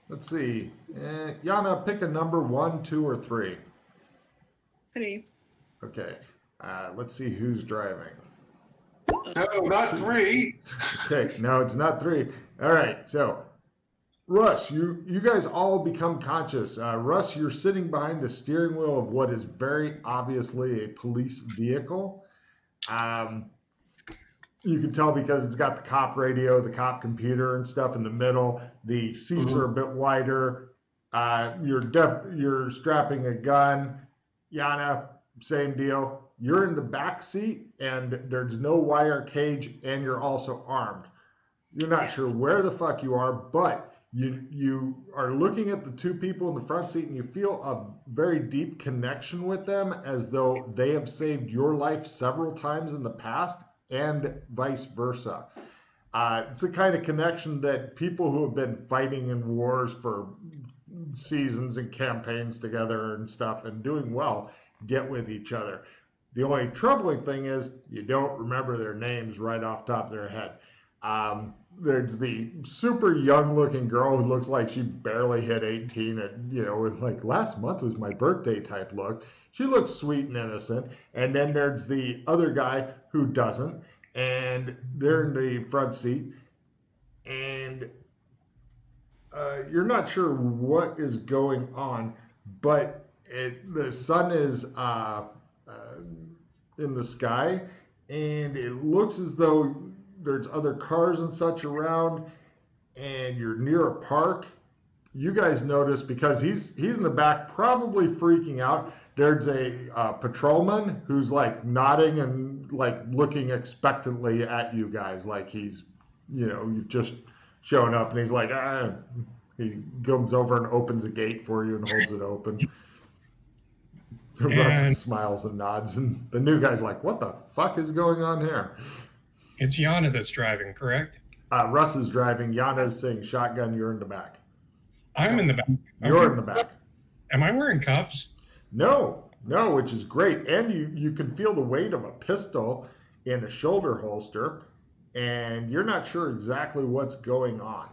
Let's see. Yana, pick a number 1, 2, or 3. 3. Okay. Let's see who's driving. No, not 3. Okay, no, it's not 3. All right, so Russ, you guys all become conscious. Russ, you're sitting behind the steering wheel of what is very obviously a police vehicle. Um, you can tell because it's got the cop radio, the cop computer, and stuff in the middle. The seats are a bit wider. You're strapping a gun. Yana, same deal. You're in the back seat, and there's no wire cage, and you're also armed. You're not sure where the fuck you are, but you are looking at the two people in the front seat, and you feel a very deep connection with them, as though they have saved your life several times in the past, and vice versa. It's the kind of connection that people who have been fighting in wars for seasons and campaigns together and stuff and doing well get with each other. The only troubling thing is you don't remember their names right off the top of their head. There's the super young looking girl who looks like she barely hit 18 and, with like last month was my birthday type look. She looks sweet and innocent. And then there's the other guy who doesn't. And they're in the front seat. And you're not sure what is going on, but the sun is in the sky, and it looks as though there's other cars and such around, and you're near a park. You guys notice because he's in the back, probably freaking out. There's a patrolman who's like nodding and like looking expectantly at you guys, like he's, you've just shown up, and he's like, he comes over and opens a gate for you and holds it open. Russ smiles and nods, and the new guy's like, what the fuck is going on here? It's Yana that's driving, correct? Russ is driving. Yana's saying shotgun. You're in the back. I'm in the back. You're in the back. Am I wearing cuffs? No, which is great. And you can feel the weight of a pistol in a shoulder holster, and you're not sure exactly what's going on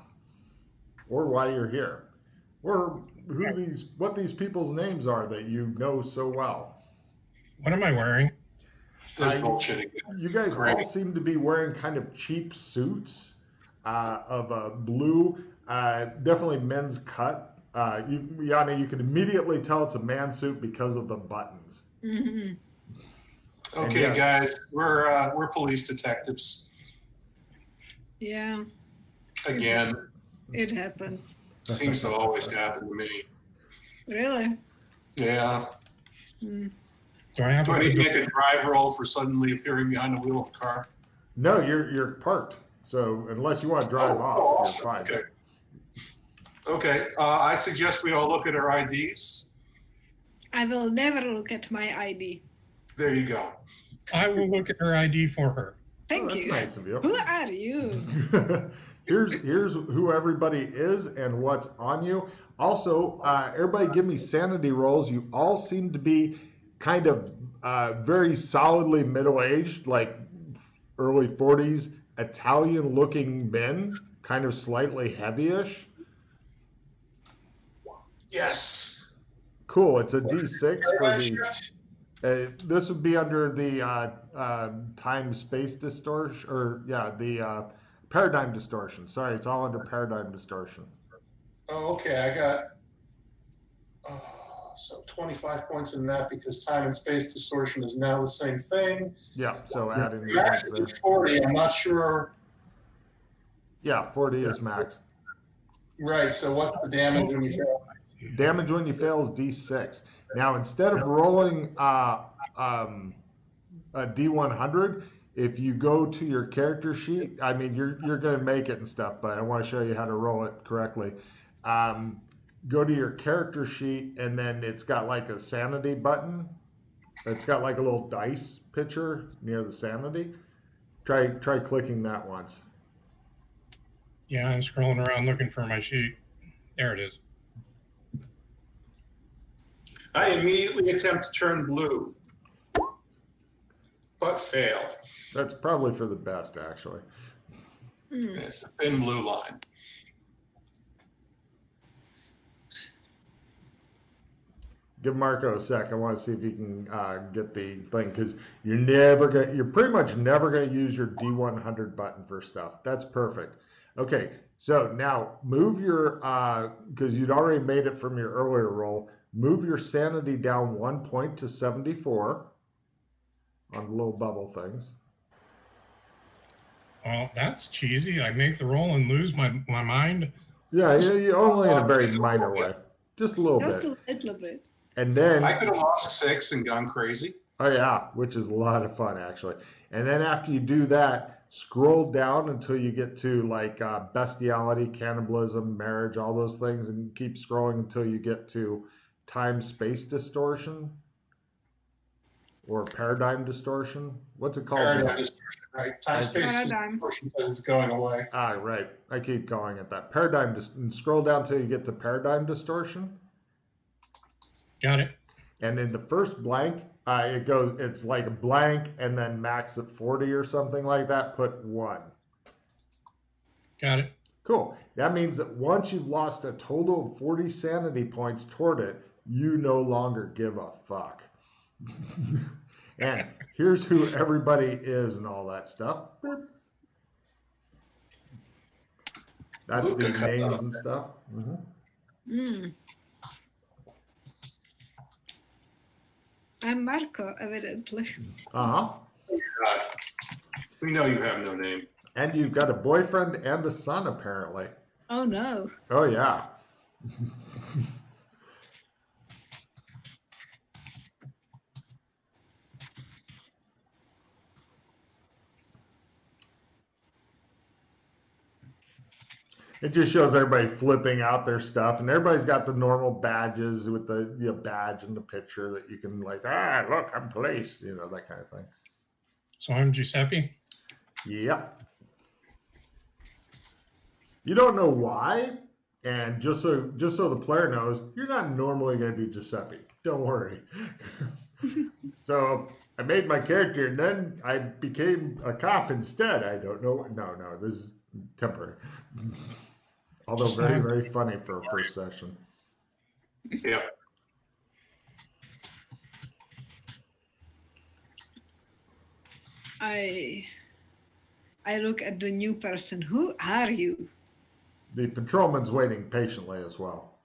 or why you're here or what these people's names are that you know so well. What am I wearing? This bullshit. You guys all seem to be wearing kind of cheap suits of a blue, definitely men's cut. Yana, you can immediately tell it's a man suit because of the buttons. Mm-hmm. Okay, yes, guys, we're police detectives. Yeah. Again. It happens. Seems to always happen to me. Really? Yeah. Mm. Do I need to make a drive roll for suddenly appearing behind the wheel of a car? No, you're parked. So unless you want to drive off, awesome. You're fine. Okay. I suggest we all look at our IDs. I will never look at my ID. There you go. I will look at her ID for her. Thank you. That's nice of you. Who are you? Here's who everybody is and what's on you. Also, everybody give me sanity rolls. You all seem to be kind of very solidly middle-aged, like early 40s, Italian-looking men, kind of slightly heavyish. Yes. Cool. It's a D6 for the. This would be under the time-space distortion, or the paradigm distortion. Sorry, it's all under paradigm distortion. Oh, okay. I got so 25 points in that because time and space distortion is now the same thing. Yeah. So adding the max is 40. I'm not sure. Yeah, 40 is max. Right. So what's the damage when you fail? Damage when you fail is D6. Now, instead of rolling a D100, if you go to your character sheet, I mean, you're going to make it and stuff, but I want to show you how to roll it correctly. Go to your character sheet, and then it's got like a sanity button. It's got like a little dice picture near the sanity. Try clicking that once. Yeah, I'm scrolling around looking for my sheet. There it is. I immediately attempt to turn blue, but fail. That's probably for the best, actually. It's a thin blue line. Give Marco a sec. I want to see if he can get the thing because you're pretty much never gonna use your D100 button for stuff. That's perfect. Okay, so now move your because you'd already made it from your earlier roll. Move your sanity down 1 point to 74 on little bubble things. Well, that's cheesy. I make the roll and lose my mind. Yeah, you only in a very minor way, just a little Just bit. a little bit. And then I could have lost 6 and gone crazy. oh yeah, which is a lot of fun actually. And then after you do that, scroll down until you get to like bestiality, cannibalism, marriage, all those things, and keep scrolling until you get to time-space distortion or paradigm distortion. What's it called? Paradigm distortion, right? Time-space Paradigm. distortion says it's going away. Ah, right. I keep going at that. And scroll down until you get to paradigm distortion. Got it. And in the first blank, it's like a blank and then max at 40 or something like that. Put 1. Got it. Cool. That means that once you've lost a total of 40 sanity points toward it, you no longer give a fuck. And here's who everybody is and all that stuff. That's the names and stuff. I'm Marco, evidently. Uh-huh. God. We know you have no name. And you've got a boyfriend and a son, apparently. Oh no. Oh, yeah. It just shows everybody flipping out their stuff, and everybody's got the normal badges with the badge and the picture that you can like, look, I'm police, that kind of thing. So I'm Giuseppe. Yep. You don't know why, and just so the player knows, you're not normally going to be Giuseppe. Don't worry. So I made my character, and then I became a cop instead. I don't know. No, this is temporary. Although very, very funny for a first session. Yeah. I look at the new person. Who are you? The patrolman's waiting patiently as well.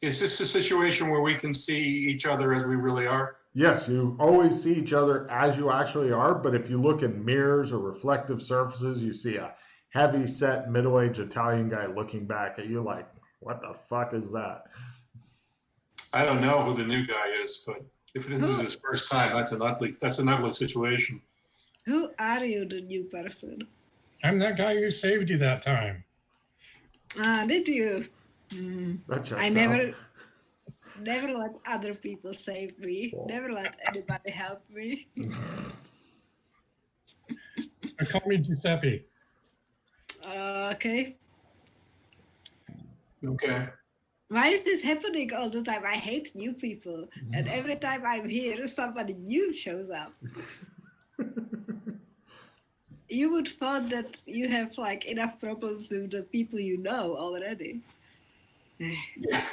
Is this a situation where we can see each other as we really are? Yes, you always see each other as you actually are, but if you look in mirrors or reflective surfaces, you see a heavy-set, middle-aged Italian guy looking back at you like, what the fuck is that? I don't know who the new guy is, but if this is his first time, that's an ugly situation. Who are you, the new person? I'm that guy who saved you that time. Ah, did you? That checks I out. never let other people save me. Whoa. Never let anybody help me. Call me Giuseppe. Okay. Okay. Why is this happening all the time? I hate new people. And every time I'm here, somebody new shows up. You would thought that you have like enough problems with the people you know already. Yeah.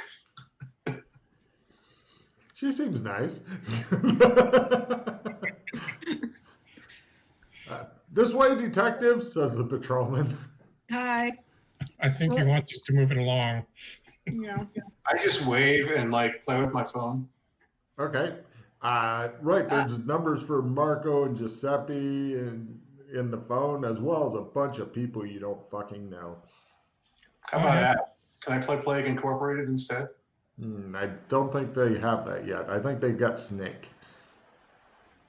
She seems nice. This way, detective, says the patrolman. Hi. I think he wants us to move it along. Yeah. I just wave and like play with my phone. Okay. Right, there's numbers for Marco and Giuseppe and in the phone, as well as a bunch of people you don't fucking know. How about that? Can I play Plague Incorporated instead? I don't think they have that yet. I think they got Snake.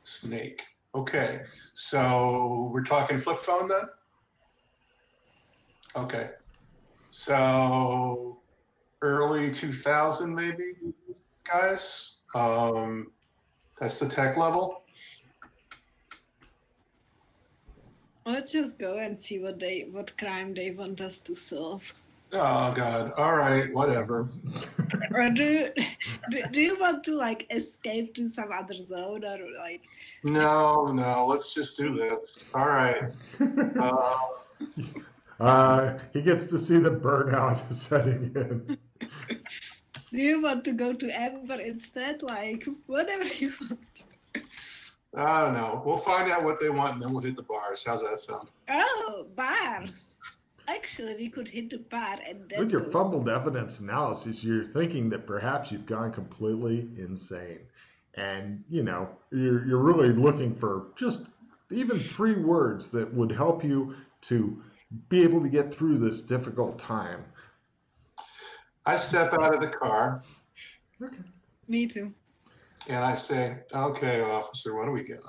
Snake. Okay. So we're talking flip phone then? Okay. So early 2000 maybe, guys? That's the tech level. Let's just go and see what crime they want us to solve. Oh God. All right. Whatever. Or do you want to like escape to some other zone or like? No. Let's just do this. All right. He gets to see the burnout setting in. Do you want to go to Amber instead? Like, whatever you want. I don't know. We'll find out what they want and then we'll hit the bars. How's that sound? Oh, bars. Actually, we could hit the bar and then With your go. fumbled evidence analysis, you're thinking that perhaps you've gone completely insane. And, you're really looking for just even 3 words that would help you to be able to get through this difficult time. I step out of the car Okay. Me too. and I say, okay, officer, what do we got?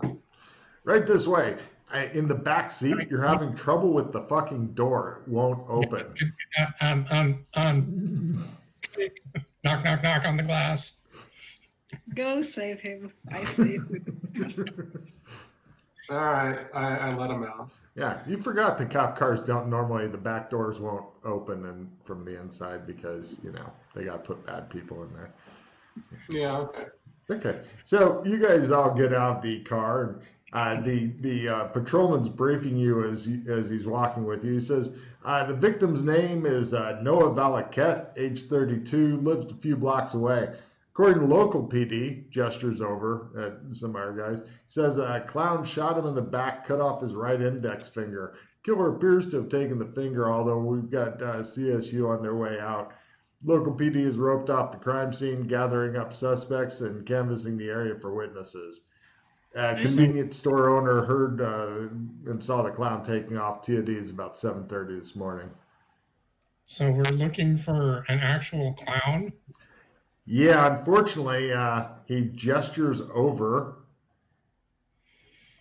Right this way. In the back seat, you're having trouble with the fucking door. It won't open. Knock, knock, knock on the glass. Go save him. I saved him. All right, I let him out. Yeah, you forgot the cop cars don't normally, the back doors won't open and from the inside because, they got to put bad people in there. Yeah, okay. Okay, so you guys all get out of the car, and the patrolman's briefing you as he's walking with you. He says, the victim's name is Noah Valaquette, age 32, lives a few blocks away. According to local PD, gestures over at some of our guys, says a clown shot him in the back, cut off his right index finger. Killer appears to have taken the finger, although we've got CSU on their way out. Local PD has roped off the crime scene, gathering up suspects and canvassing the area for witnesses. A convenience store owner heard and saw the clown taking off. TOD is about 7:30 this morning. So we're looking for an actual clown? Yeah, unfortunately, he gestures over.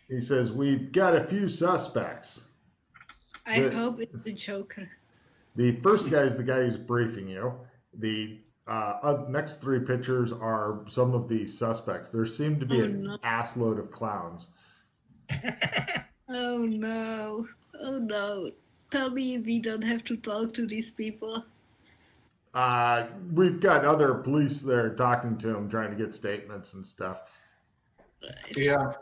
He says, we've got a few suspects. I hope it's the Joker. The first guy is the guy who's briefing you. The next 3 pictures are some of the suspects. There seem to be an assload of clowns. Oh no. Oh no. Tell me we don't have to talk to these people. We've got other police there talking to him, trying to get statements and stuff. Yeah.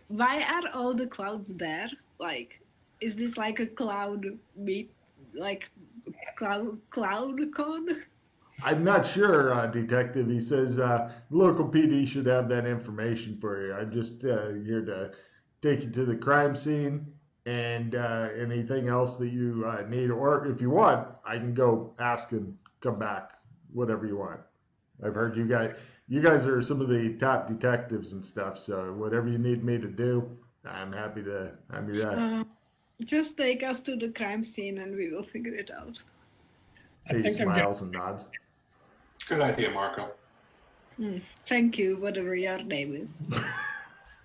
Why are all the clowns there? Like, is this like a clown meet, like clown con? I'm not sure, Detective. He says local PD should have that information for you. I'm just here to take you to the crime scene and anything else that you need. Or if you want, I can go ask and come back, whatever you want. I've heard you guys are some of the top detectives and stuff, so whatever you need me to do, I'm happy to. Just take us to the crime scene and we will figure it out. He smiles and nods. Good idea, Marco. Thank you, whatever your name is.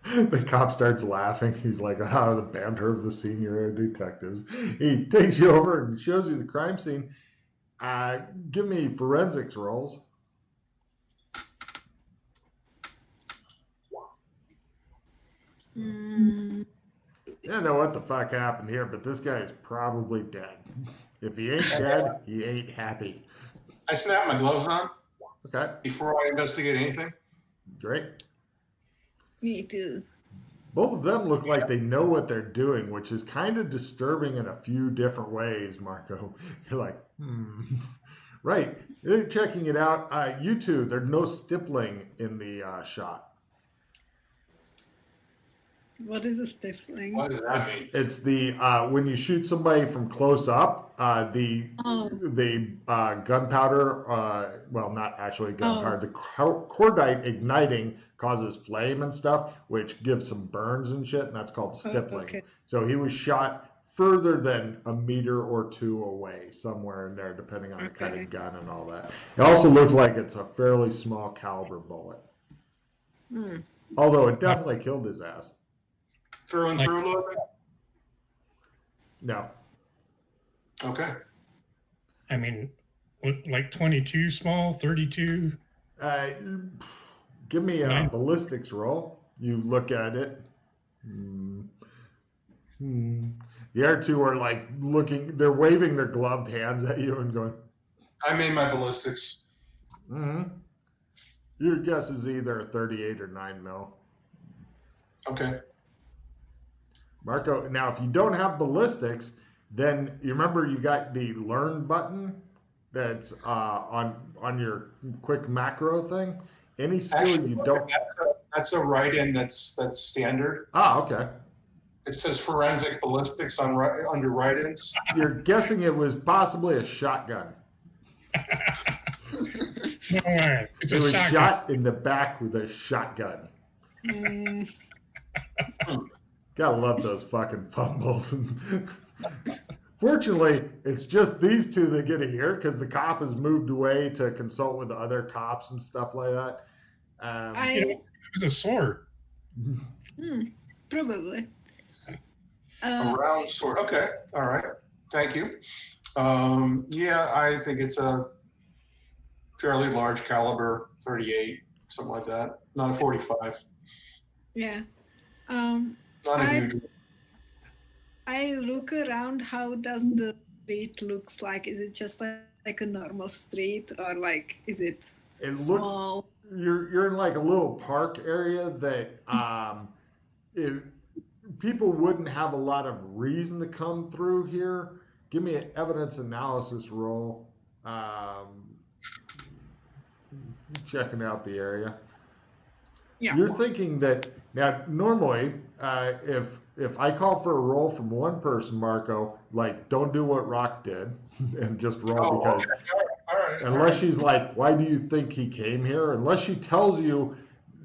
The cop starts laughing. He's like, the banter of the senior detectives. He takes you over and shows you the crime scene. Give me forensics rolls. I don't know what the fuck happened here, but this guy is probably dead. If he ain't dead, he ain't happy. I snap my gloves on. Okay. Before I investigate anything. Great. Me too. Both of them look like they know what they're doing, which is kind of disturbing in a few different ways, Marco. You're like, Right. They're checking it out. You two, there's no stippling in the shot. What is a stiffling? What does that mean? It's the when you shoot somebody from close up, the gunpowder, well, not actually gunpowder, the cordite igniting causes flame and stuff, which gives some burns and shit, and that's called stippling. Okay. So he was shot further than a meter or 2 away, somewhere in there, depending on the kind of gun and all that. It also looks like it's a fairly small caliber bullet. Although it definitely killed his ass. Through and through look? No. Okay. I mean, like 22 small, 32? Give me a ballistics roll. You look at it. The other two are like looking, they're waving their gloved hands at you and going, I made my ballistics. Your guess is either a 38 or 9 mil. Okay. Marco, now if you don't have ballistics, then you remember you got the learn button that's on your quick macro thing. Any skill Actually, you don't. that's a write-in that's standard. Ah, okay. It says forensic ballistics under write-ins. You're guessing it was possibly a shotgun. No way. It's It a was shotgun. shot in the back with a shotgun. Mm, Gotta love those fucking fumbles. Fortunately, it's just these two that get a hear because the cop has moved away to consult with the other cops and stuff like that. It was a sword. probably. A round sword. Okay. All right. Thank you. Yeah, I think it's a fairly large caliber, 38, something like that. Not a 45. Yeah. Not a huge one. I look around. How does the street looks like? Is it just like a normal street, or like is it It looks small? you're in like a little park area that people wouldn't have a lot of reason to come through here. Give me an evidence analysis roll. Checking out the area. Yeah. You're thinking that now normally if I call for a roll from one person, Marco, like don't do what Rock did and just roll because okay. All right. unless she's like, why do you think he came here? Unless she tells you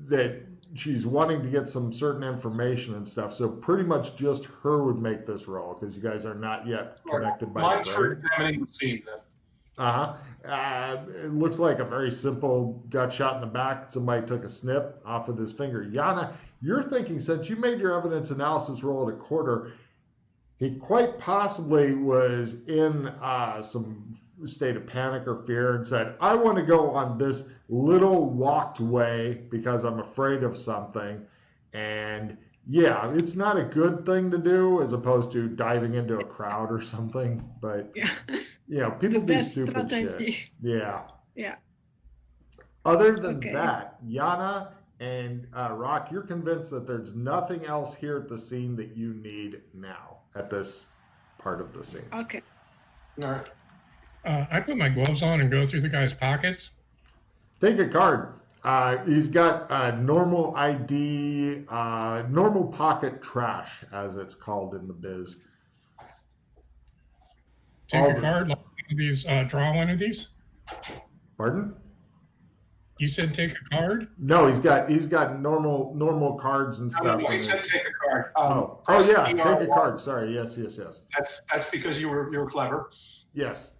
that she's wanting to get some certain information and stuff. So pretty much just her would make this roll because you guys are not yet connected by Mine's the for brain. examining the scene then. It looks like a very simple got shot in the back. Somebody took a snip off with his finger. Yana, you're thinking since you made your evidence analysis roll at a quarter, he quite possibly was in some state of panic or fear and said, I want to go on this little walked way because I'm afraid of something. And yeah, it's not a good thing to do as opposed to diving into a crowd or something. But, Yeah. you know, people The do best stupid shit. strategy. Yeah. Yeah. Other than Okay. that, Yana and Rock, you're convinced that there's nothing else here at the scene that you need now at this part of the scene. Okay. All right. I put my gloves on and go through the guy's pockets. Take a card. He's got normal ID, normal pocket trash, as it's called in the biz. Take a card, like one of these, draw one of these. Pardon? You said take a card? No, he's got normal cards and stuff. He said take a card. Oh yeah, take a card. Sorry, yes. That's because you were clever. Yes.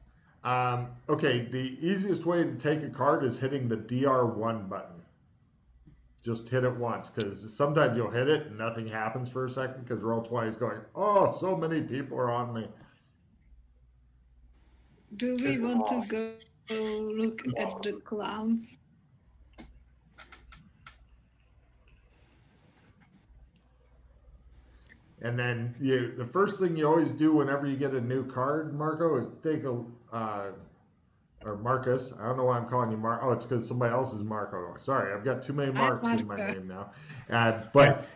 Okay, the easiest way to take a card is hitting the DR1 button. Just hit it once, because sometimes you'll hit it and nothing happens for a second, because Roll20 is going, oh, so many people are on me. Do we want to go look at the clowns? And then the first thing you always do whenever you get a new card, Marco, is take a, or Marcus, I don't know why I'm calling you Mark. Oh, it's because somebody else is Marco. Sorry, I've got too many Marks in my name now. But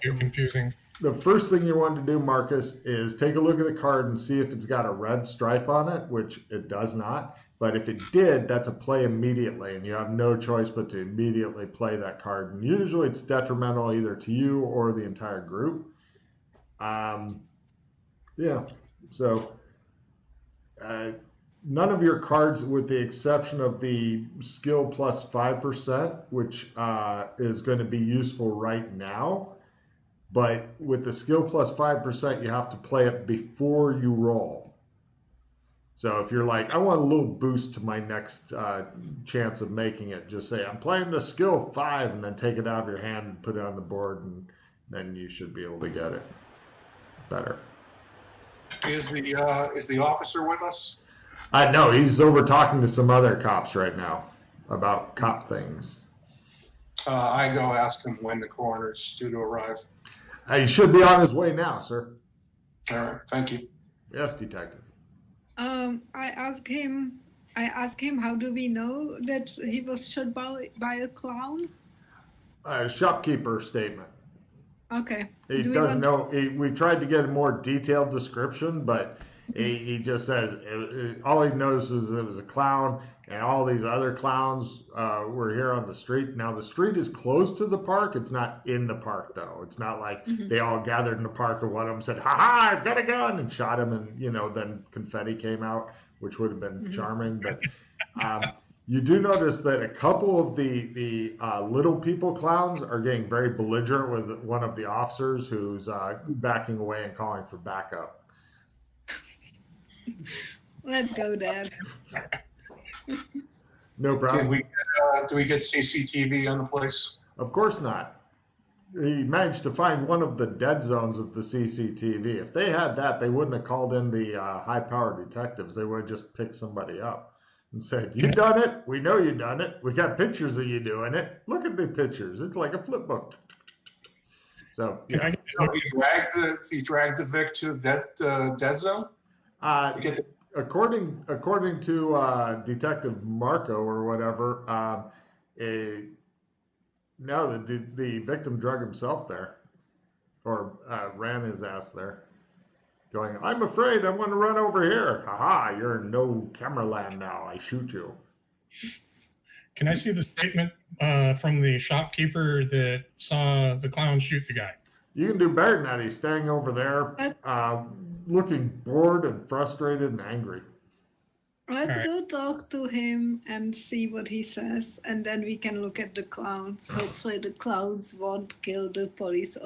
You're confusing. the first thing you want to do, Marcus, is take a look at the card and see if it's got a red stripe on it, which it does not. But if it did, that's a play immediately, and you have no choice but to immediately play that card. And usually it's detrimental either to you or the entire group. Yeah, so none of your cards, with the exception of the skill plus 5%, which is going to be useful right now. But with the skill plus 5%, you have to play it before you roll. So if you're like, I want a little boost to my next chance of making it, just say, I'm playing the skill 5, and then take it out of your hand and put it on the board, and then you should be able to get it better. Is the officer with us? No, he's over talking to some other cops right now about cop things. I go ask him when the coroner's due to arrive. He should be on his way now, sir. All right, thank you. Yes, detective. I ask him, how do we know that he was shot by a clown? Shopkeeper statement. Okay. He doesn't know. We tried to get a more detailed description, but He just says all he knows is it was a clown, and all these other clowns were here on the street. Now the street is close to the park. It's not in the park though. It's not like they all gathered in the park and one of them said, "Ha ha! I've got a gun!" and shot him, and then confetti came out, which would have been charming. But you do notice that a couple of the little people clowns are getting very belligerent with one of the officers who's backing away and calling for backup. Let's go there. No problem. Do we get CCTV on the place? Of course not. He managed to find one of the dead zones of the CCTV. If they had that, they wouldn't have called in the high-powered detectives. They would have just picked somebody up and said, "You done it. We know you done it. We got pictures of you doing it. Look at the pictures. It's like a flip book." So yeah. He dragged the Vic to that dead zone. According to Detective Marco or whatever, no, the victim drug himself there, or ran his ass there, going, "I'm afraid I'm going to run over here. Haha, you're in no camera land now. I shoot you." Can I see the statement from the shopkeeper that saw the clown shoot the guy? You can do better than that. He's standing over there, looking bored and frustrated and angry. Let's go talk to him and see what he says, and then we can look at the clowns. Hopefully the clowns won't kill the police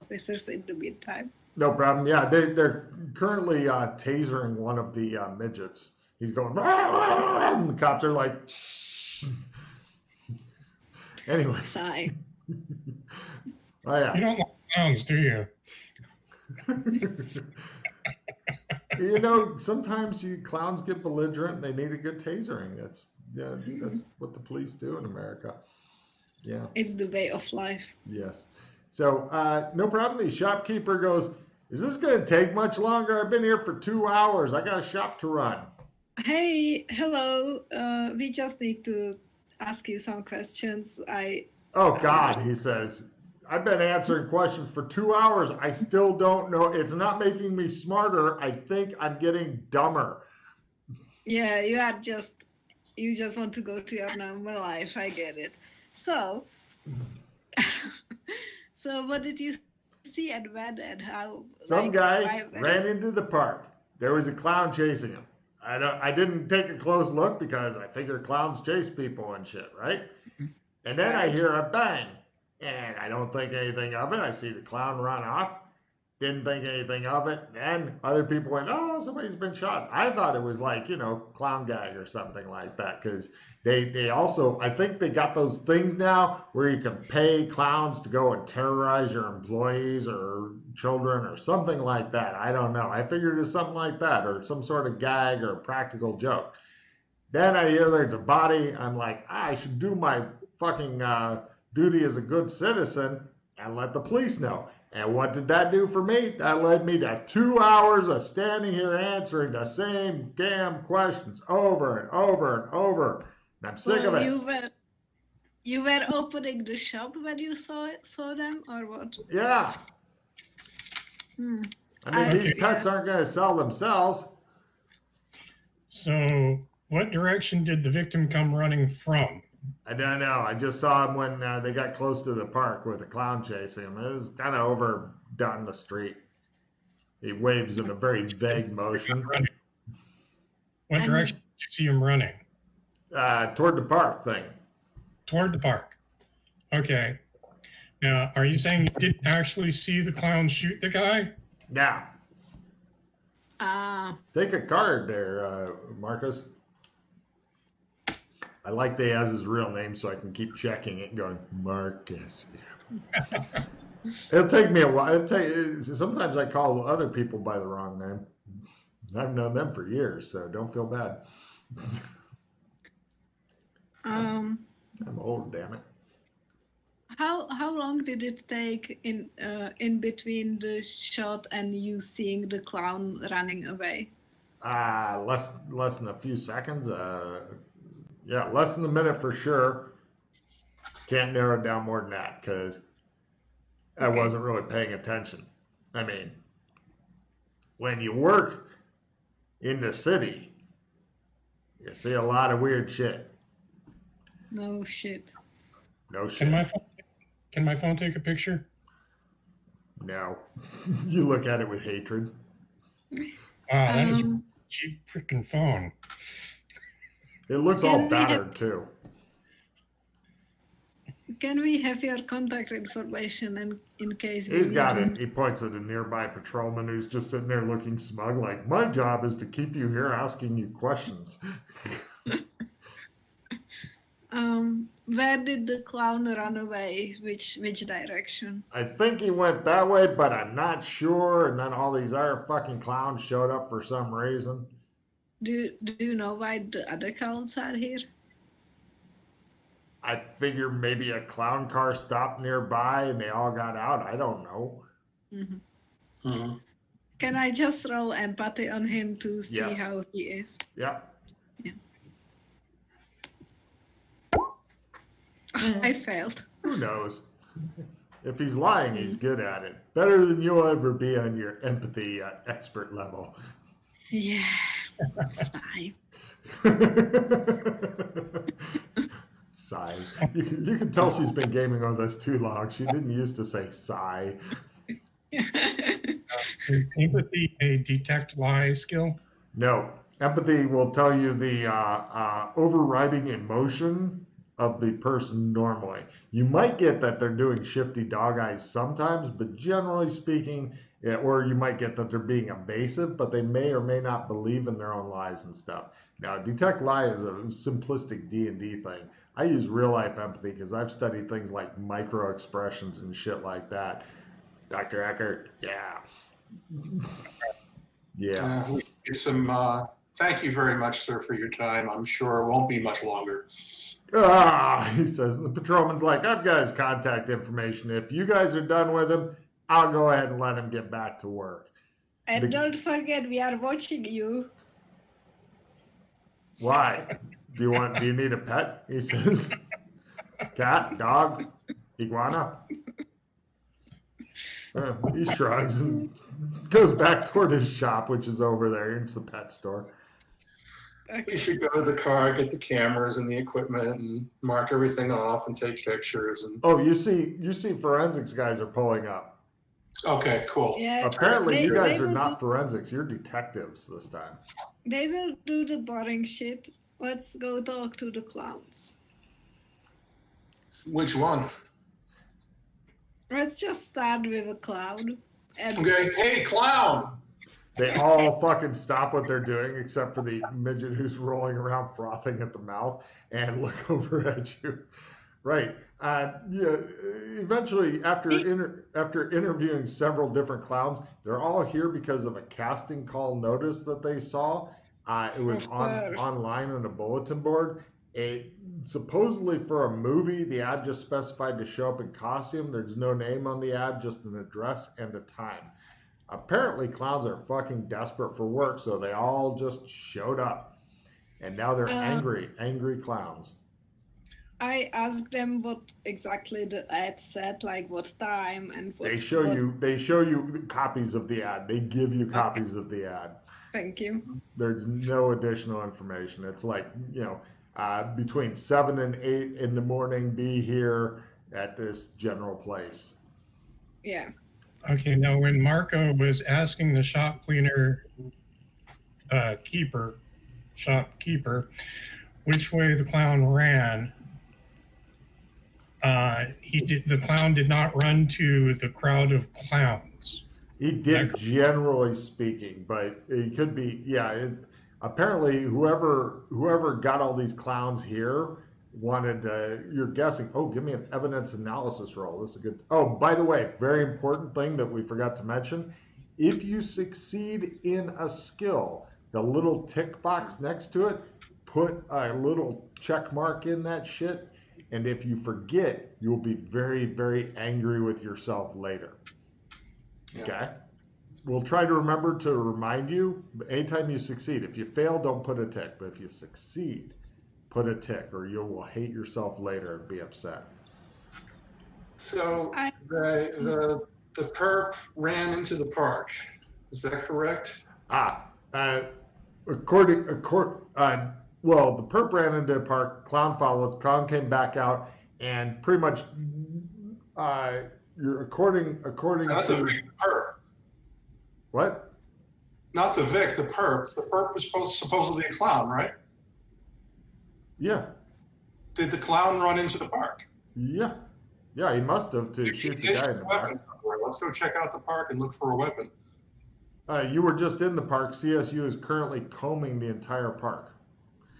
officers in the meantime. No problem. Yeah, they're currently tasering one of the midgets. He's going, and the cops are like, shh. Anyway. Sigh. Oh, yeah. You don't like clowns, do you? Sometimes clowns get belligerent and they need a good tasering. That's what the police do in America. Yeah. It's the way of life. Yes. So, no problem. The shopkeeper goes, "Is this going to take much longer? I've been here for 2 hours. I got a shop to run." Hey, hello. We just need to ask you some questions. Oh, God, he says. "I've been answering questions for 2 hours. I still don't know. It's not making me smarter. I think I'm getting dumber." Yeah, you just want to go to your normal life. I get it. So, so what did you see and when and how? Some guy ran into the park. There was a clown chasing him. I didn't take a close look because I figure clowns chase people and shit, right? And then I hear a bang. And I don't think anything of it. I see the clown run off. Didn't think anything of it. Then other people went, "Oh, somebody's been shot." I thought it was like, clown gag or something like that. Because they also, I think they got those things now where you can pay clowns to go and terrorize your employees or children or something like that. I don't know. I figured it was something like that or some sort of gag or practical joke. Then I hear there's a body. I'm like, I should do my fucking duty as a good citizen and let the police know. And what did that do for me? That led me to 2 hours of standing here answering the same damn questions over and over and over. And I'm sick of it. You were opening the shop when you saw them, or what? Yeah. I mean, these pets aren't going to sell themselves. So, what direction did the victim come running from? I don't know. I just saw him when they got close to the park with the clown chasing him. It was kind of over down the street. He waves in a very vague motion. What direction did you see him running? Toward the park thing. Toward the park. Okay. Now, are you saying you didn't actually see the clown shoot the guy? Yeah. Take a card there, Marcus. I like that he has his real name so I can keep checking it and going, Marcus. It'll take me a while. Sometimes I call other people by the wrong name. I've known them for years, so don't feel bad. I'm old, damn it. How long did it take in between the shot and you seeing the clown running away? Less than a few seconds. Yeah, less than a minute for sure. Can't narrow it down more than that because I wasn't really paying attention. I mean, when you work In the city, you see a lot of weird shit. No shit. No shit. Can my phone take a picture? No. You look at it with hatred. Wow, that is a cheap freaking phone. It looks all battered too. Can we have your contact information in case we He's need got to- it. He points at a nearby patrolman who's just sitting there looking smug, like, my job is to keep you here asking you questions. Where did the clown run away? Which direction? I think he went that way, but I'm not sure. And then all these other fucking clowns showed up for some reason. Do you know why the other clowns are here? I figure maybe a clown car stopped nearby and they all got out. I don't know. Mm-hmm. Mhm. Can I just roll empathy on him to see Yes. how he is? Yep. I failed. Who knows? If he's lying, he's good at it. Better than you'll ever be on your empathy expert level. Yeah. Sigh. Sigh. You can tell she's been gaming with us too long. She didn't used to say sigh. Is empathy a detect lie skill? No. Empathy will tell you the overriding emotion of the person normally. You might get that they're doing shifty dog eyes sometimes, but generally speaking, or you might get that they're being evasive, but they may or may not believe in their own lies and stuff. Now, detect lie is a simplistic D&D thing. I use real life empathy because I've studied things like micro expressions and shit like that. Dr. Eckert, yeah. Yeah. We get some. Thank you very much, sir, for your time. I'm sure it won't be much longer. He says, and the patrolman's like, I've got his contact information. If you guys are done with him, I'll go ahead and let him get back to work. And don't forget, we are watching you. Why? Do you need a pet? He says. Cat, dog, iguana. He shrugs and goes back toward his shop, which is over there. It's the pet store. We should go to the car, get the cameras and the equipment, and mark everything off and take pictures. And Oh, you see forensics guys are pulling up. okay, cool. Yeah. Apparently, you guys are will not forensics. You're detectives this time. They will do the boring shit. Let's go talk to the clowns. Which one? Let's just start with a clown. And Okay, hey, clown. They all fucking stop what they're doing except for the midget who's rolling around frothing at the mouth and look over at you. Right. Yeah. Eventually, after interviewing several different clowns, they're all here because of a casting call notice that they saw. It was online on a bulletin board. Supposedly for a movie, the ad just specified to show up in costume. There's no name on the ad, just an address and a time. Apparently, clowns are fucking desperate for work, so they all just showed up. And now they're angry clowns. I asked them what exactly the ad said, like what time and what. They show you copies of the ad. They give you copies of the ad. Thank you. There's no additional information. It's like, between 7 and 8 in the morning, be here at this general place. Yeah. Okay, now when Marco was asking the shopkeeper, which way the clown ran, the clown did not run to the crowd of clowns. He did, generally speaking, but it could be, apparently whoever got all these clowns here wanted, you're guessing, give me an evidence analysis roll. This is a good, by the way, very important thing that we forgot to mention. If you succeed in a skill, the little tick box next to it, put a little check mark in that shit. And if you forget, you'll be very, very angry with yourself later. Yeah. Okay? We'll try to remember to remind you anytime you succeed. If you fail, don't put a tick. But if you succeed, put a tick, or you will hate yourself later and be upset. So the perp ran into the park. Is that correct? Well, the perp ran into the park. Clown followed. Clown came back out, and pretty much, you're according Not the to Vic, the perp. what? Not the Vic, the perp. The perp was supposedly a clown, right? Yeah, Did the clown run into the park? yeah, yeah. He must have to shoot the guy in the back. Let's go check out the park and look for a weapon. You were just in the park. CSU is currently combing the entire park.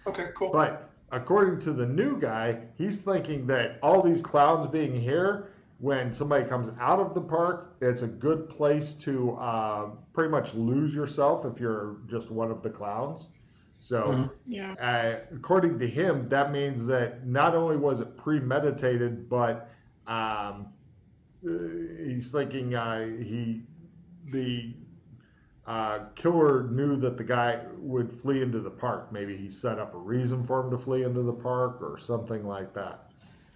Okay, cool. But according to the new guy, he's thinking that all these clowns being here, when somebody comes out of the park, it's a good place to pretty much lose yourself if you're just one of the clowns. So, according to him, that means that not only was it premeditated, but he's thinking the killer knew that the guy would flee into the park. Maybe he set up a reason for him to flee into the park or something like that,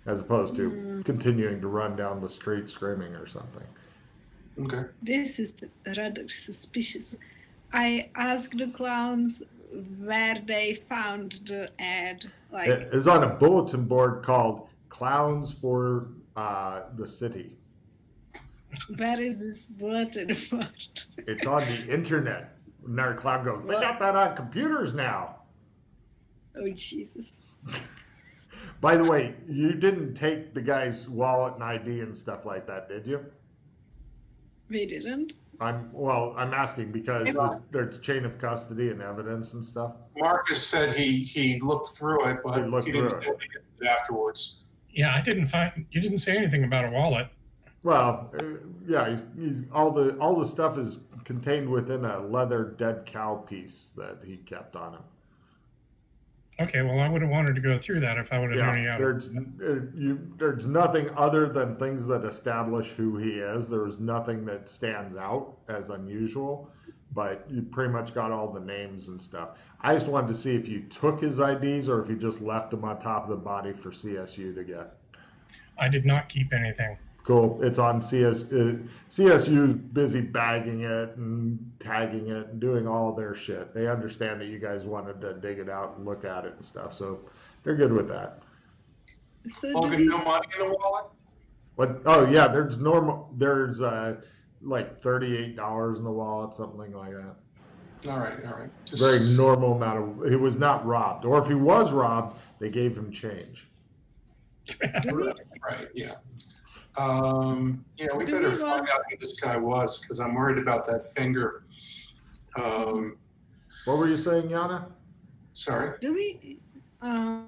as opposed to continuing to run down the street screaming or something. Okay. This is rather suspicious. I asked the clowns where they found the ad. Like, It is on a bulletin board called Clowns for the City. where is this bulletin board? It's on the internet. And our clown goes, they got that on computers now. Oh, Jesus. By the way, you didn't take the guy's wallet and ID and stuff like that, did you? We didn't. I'm asking because there's chain of custody and evidence and stuff. Marcus said he looked through it, but he didn't say it afterwards. Yeah, you didn't say anything about a wallet. Well, yeah, he's all the stuff is contained within a leather dead cow piece that he kept on him. Okay, well, I would have wanted to go through that if I would have known he had. There's nothing other than things that establish who he is. There's nothing that stands out as unusual, but you pretty much got all the names and stuff. I just wanted to see if you took his IDs or if you just left them on top of the body for CSU to get. I did not keep anything. Cool. It's on CSU's busy bagging it and tagging it and doing all their shit. They understand that you guys wanted to dig it out and look at it and stuff, so they're good with that. So Logan, no money in the wallet? But oh yeah, there's like $38 in the wallet, something like that. All right. Very normal amount of. He was not robbed, or if he was robbed, they gave him change. Right. Yeah. We better find out who this guy was because I'm worried about that finger. What were you saying, Yana? Sorry. Do we want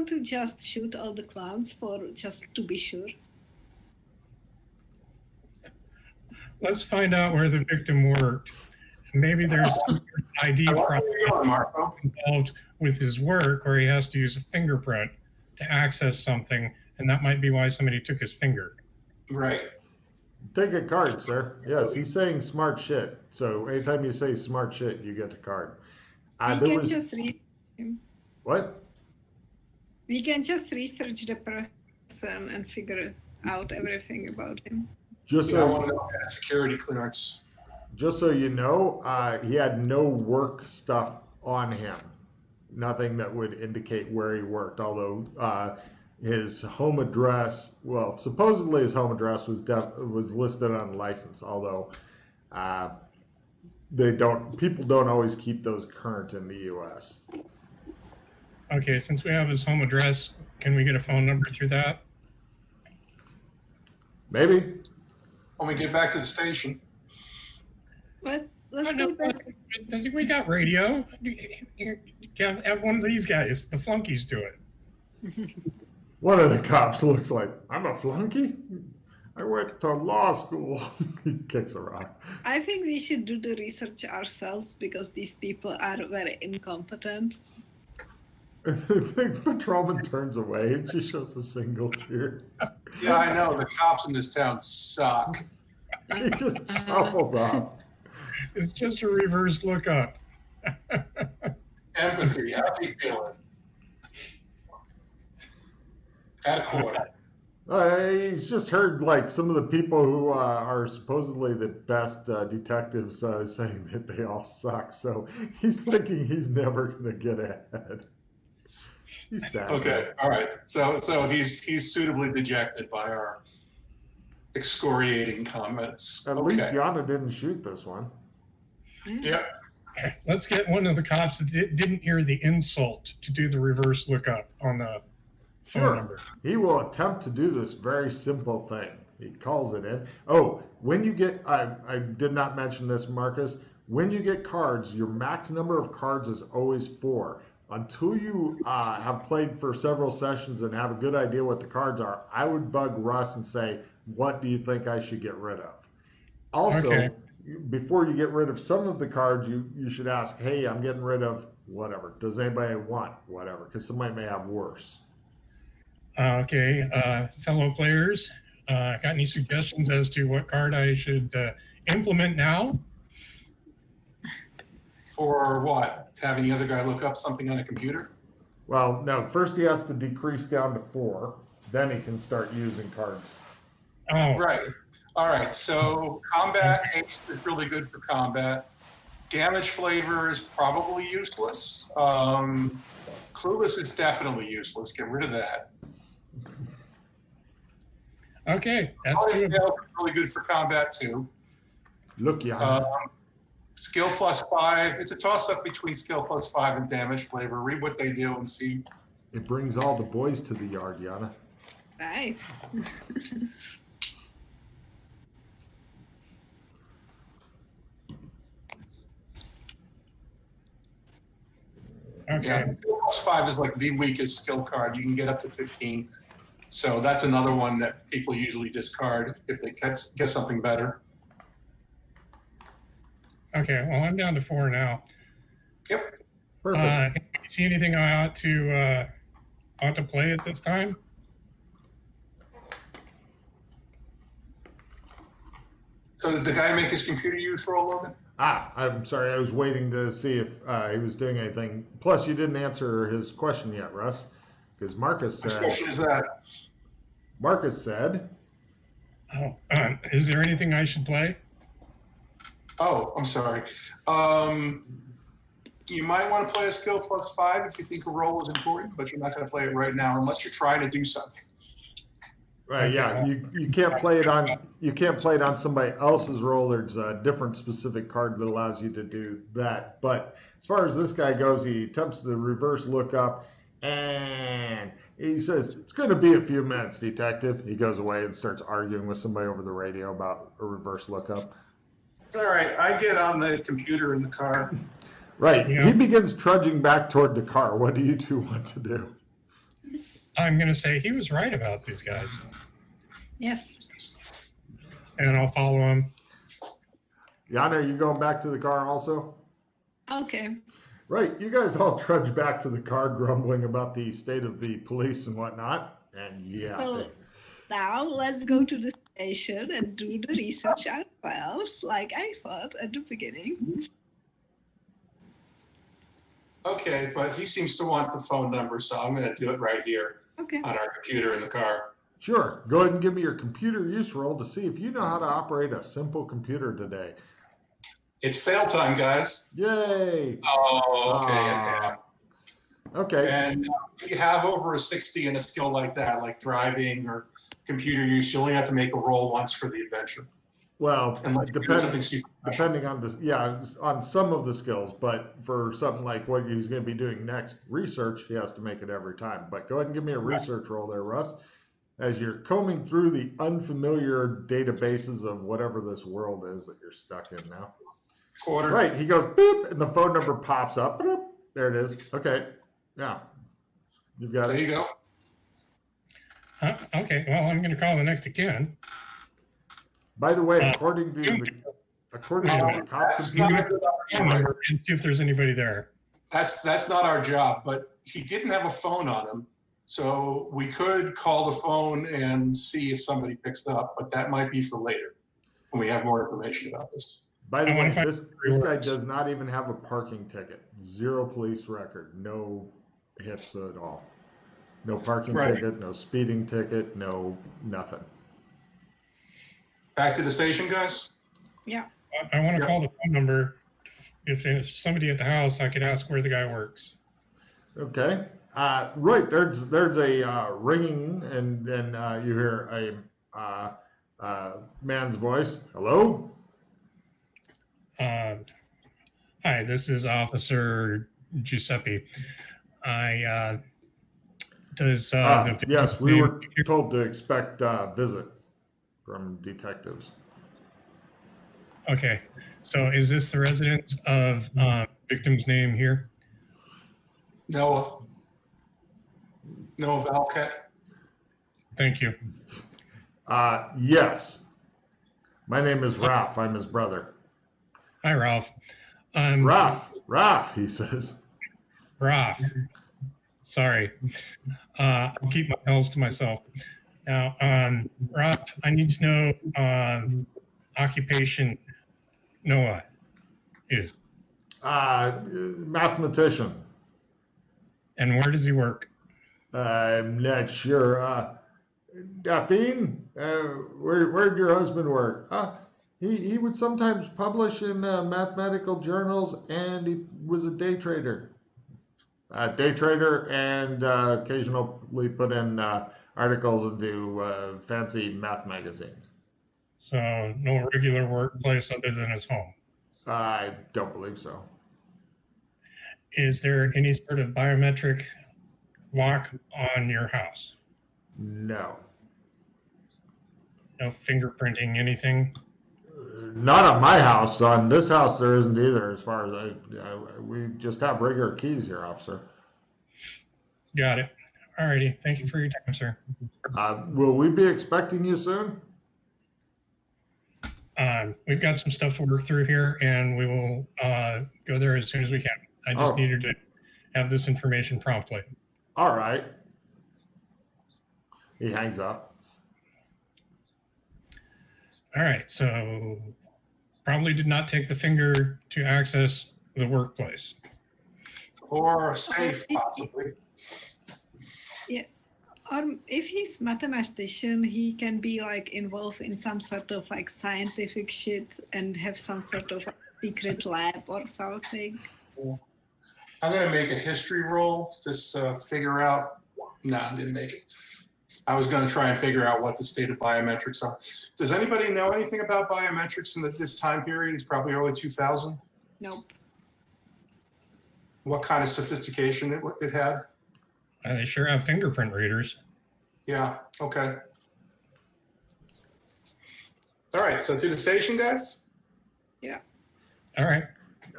to just shoot all the clowns just to be sure? Let's find out where the victim worked. Maybe there's some ID problem involved with his work, or he has to use a fingerprint to access something. And that might be why somebody took his finger. Right. Take a card, sir. Yes, he's saying smart shit. So anytime you say smart shit, you get a card. Just read him. What? We can just research the person and figure out everything about him. I want to know that security clearance. Just so you know, he had no work stuff on him. Nothing that would indicate where he worked, although his home address, well, supposedly his home address was listed on license, although people don't always keep those current in the U.S. Okay, since we have his home address, can we get a phone number through that? Maybe. When we get back to the station. Let's go back. We got radio. Have one of these guys, the flunkies, do it. One of the cops looks like, I'm a flunky? I went to law school. He kicks a rock. I think we should do the research ourselves because these people are very incompetent. The patrolman turns away and she shows a single tear. Yeah, I know. The cops in this town suck. He just shuffles off. It's just a reverse lookup. Empathy. How's he feeling? At a quarter. He's just heard like some of the people who are supposedly the best detectives saying that they all suck. So he's thinking he's never going to get ahead. He's sad. Okay, all right. So he's suitably dejected by our excoriating comments. At least Yana didn't shoot this one. Yep. Let's get one of the cops that didn't hear the insult to do the reverse lookup on the phone number. He will attempt to do this very simple thing. He calls it in. Oh, when you get, I did not mention this, Marcus. When you get cards, your max number of cards is always 4. Until you have played for several sessions and have a good idea what the cards are, I would bug Russ and say, what do you think I should get rid of? Also, before you get rid of some of the cards, you should ask, hey, I'm getting rid of whatever. Does anybody want whatever? Because somebody may have worse. Okay, fellow players, got any suggestions as to what card I should implement now? For what? Having the other guy look up something on a computer? Well, no. First, he has to decrease down to 4. Then he can start using cards. Oh, right. All right. So combat haste is really good for combat. Damage flavor is probably useless. Clueless is definitely useless. Get rid of that. Okay, that's good. Really good for combat too. Look, yeah. Skill +5. It's a toss-up between skill +5 and damage flavor. Read what they do and see. It brings all the boys to the yard, Yana. Right. Okay. Yeah, skill +5 is like the weakest skill card. You can get up to 15. So that's another one that people usually discard if they get something better. Okay, well, I'm down to 4 now. Yep. Perfect. See anything I ought to play at this time? So did the guy make his computer use roll, Logan? I'm sorry. I was waiting to see if he was doing anything. Plus, you didn't answer his question yet, Russ, because Marcus said. What question is that? Marcus said. Oh, is there anything I should play? Oh, I'm sorry. You might want to play a skill +5 if you think a roll is important, but you're not going to play it right now unless you're trying to do something. Right, yeah, you can't play it on somebody else's roll. There's a different specific card that allows you to do that. But as far as this guy goes, he attempts the reverse lookup, and he says, "It's going to be a few minutes, detective." He goes away and starts arguing with somebody over the radio about a reverse lookup. All right, I get on the computer in the car. Right, Yeah. He begins trudging back toward the car. What do you two want to do? I'm going to say he was right about these guys. Yes. And I'll follow him. Yana, are you going back to the car also? Okay. Right, you guys all trudge back to the car grumbling about the state of the police and whatnot. And yeah. So now let's go to the station and do the research ourselves, like I thought at the beginning. Okay, but he seems to want the phone number, so I'm going to do it right here Okay. on our computer in the car. Sure, go ahead and give me your computer use roll to see if you know how to operate a simple computer today. It's fail time, guys. Yay! Oh, okay. Ah. Okay. And if you have over a 60 in a skill like that, like driving or computer use, you only have to make a roll once for the adventure. Well, Unless you do something super special. depending on the on some of the skills, but for something like what he's going to be doing next, research, he has to make it every time. But go ahead and give me a research roll there, Russ, as you're combing through the unfamiliar databases of whatever this world is that you're stuck in now. Quarter. Right, he goes boop, and the phone number pops up. Boop, there it is. Okay, yeah, you've got There it. you go. Okay, well, I'm going to call the next of kin. By the way, according to the cop That's computer, not a good Phone idea. number and see if there's anybody there. That's not our job, but he didn't have a phone on him. So we could call the phone and see if somebody picks up, but that might be for later when we have more information about this. by the I wanna way, find this guy does not even have a parking ticket. 0 police record. No hits at all. No parking Right. ticket, no speeding ticket, no nothing. Back to the station, guys? Yeah. I want to Yeah. call the phone number. If there's somebody at the house, I could ask where the guy works. Okay. Right. There's a ringing, and then you hear a man's voice. Hello. Hi, this is Officer Giuseppe. Does Yes, we were told to expect a visit from detectives. Okay, so is this the residence of victim's name here? Noah Valcat. Thank you. Yes. My name is Ralph. I'm his brother. Hi, Ralph. Ralph, he says. Ralph. Sorry. I'll keep my L's to myself. Now, Ralph, I need to know occupation Noah is. Mathematician. And where does he work? I'm not sure. Daphne, where'd your husband work? He would sometimes publish in mathematical journals, and he was a day trader. And occasionally put in articles into fancy math magazines. So no regular workplace other than his home. I don't believe so. Is there any sort of biometric lock on your house? No. No fingerprinting, anything? Not on my house. On this house, there isn't either. As far as we just have regular keys here, officer. Got it. Alrighty. Thank you for your time, sir. Will we be expecting you soon? We've got some stuff to work through here, and we will go there as soon as we can. I just needed to have this information promptly. All right. He hangs up. All right. So probably did not take the finger to access the workplace. Or a safe, possibly. Yeah. If he's mathematician, he can be like involved in some sort of like scientific shit and have some sort of secret lab or something. I'm going to make a history roll, just figure out. Nah, didn't make it. I was going to try and figure out what the state of biometrics are. Does anybody know anything about biometrics in this time period? It's probably early 2000. Nope. What kind of sophistication it had? They sure have fingerprint readers. Yeah, okay. All right, so to the station, guys? Yeah. All right.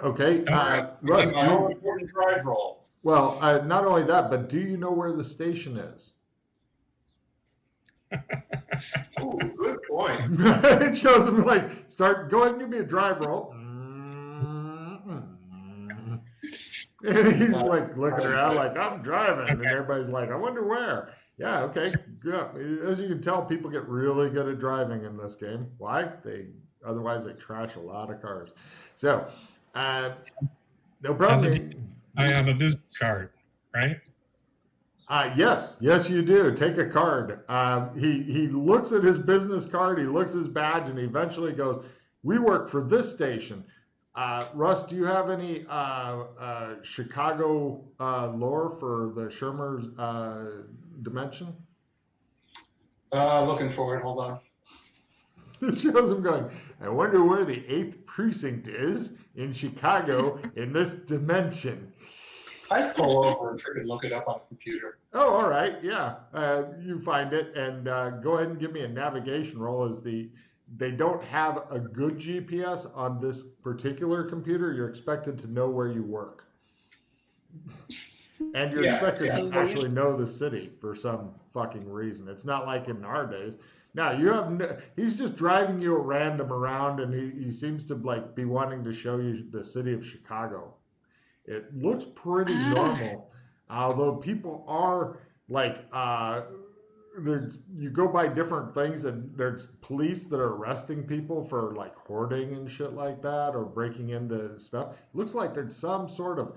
Okay. Russ, my all important drive roll. Well, not only that, but do you know where the station is? Ooh, good point. It shows him like, go ahead and give me a drive roll. And he's like looking around like, I'm driving. And everybody's like, I wonder where. Yeah, okay. Good. As you can tell, people get really good at driving in this game. Why? Otherwise they trash a lot of cars. So, no problem. I have a business card, right? Yes, you do. Take a card. He looks at his business card, he looks at his badge, and he eventually goes, we work for this station. Russ, do you have any Chicago lore for the Shermer's dimension? Looking for it. Hold on. It shows him going, I wonder where the 8th precinct is in Chicago in this dimension. I pull over and freaking look it up on the computer. Oh, all right. Yeah. You find it and go ahead and give me a navigation roll they don't have a good GPS on this particular computer. You're expected to know where you work. And you're expected to actually know the city for some fucking reason. It's not like in our days. Now he's just driving you around and he seems to like be wanting to show you the city of Chicago. It looks pretty normal, although people are like, you go by different things and there's police that are arresting people for like hoarding and shit like that or breaking into stuff. It looks like there's some sort of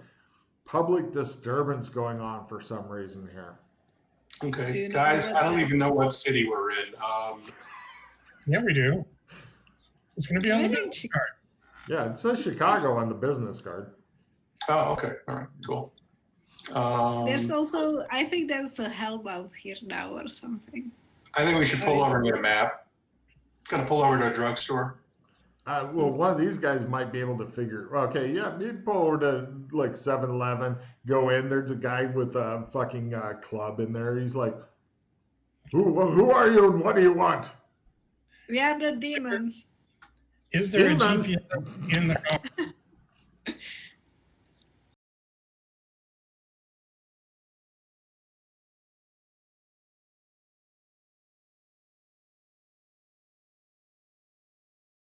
public disturbance going on for some reason here. Do Okay, you know guys, what's I don't that? even know what city we're in. Yeah, we do. It's going to be on the We're in business card. Yeah, it says Chicago on the business card. Oh, okay. All right, cool. There's also, I think there's a hellmouth here now or something. I think we should pull over and get a map. Gonna pull over to a drugstore. Well, one of these guys might be able to figure. Okay, yeah, you pull over to like 7-Eleven, go in. There's a guy with a fucking club in there. He's like, "Who are you and what do you want?" We are the demons. Is there Demons. a GPS in the car?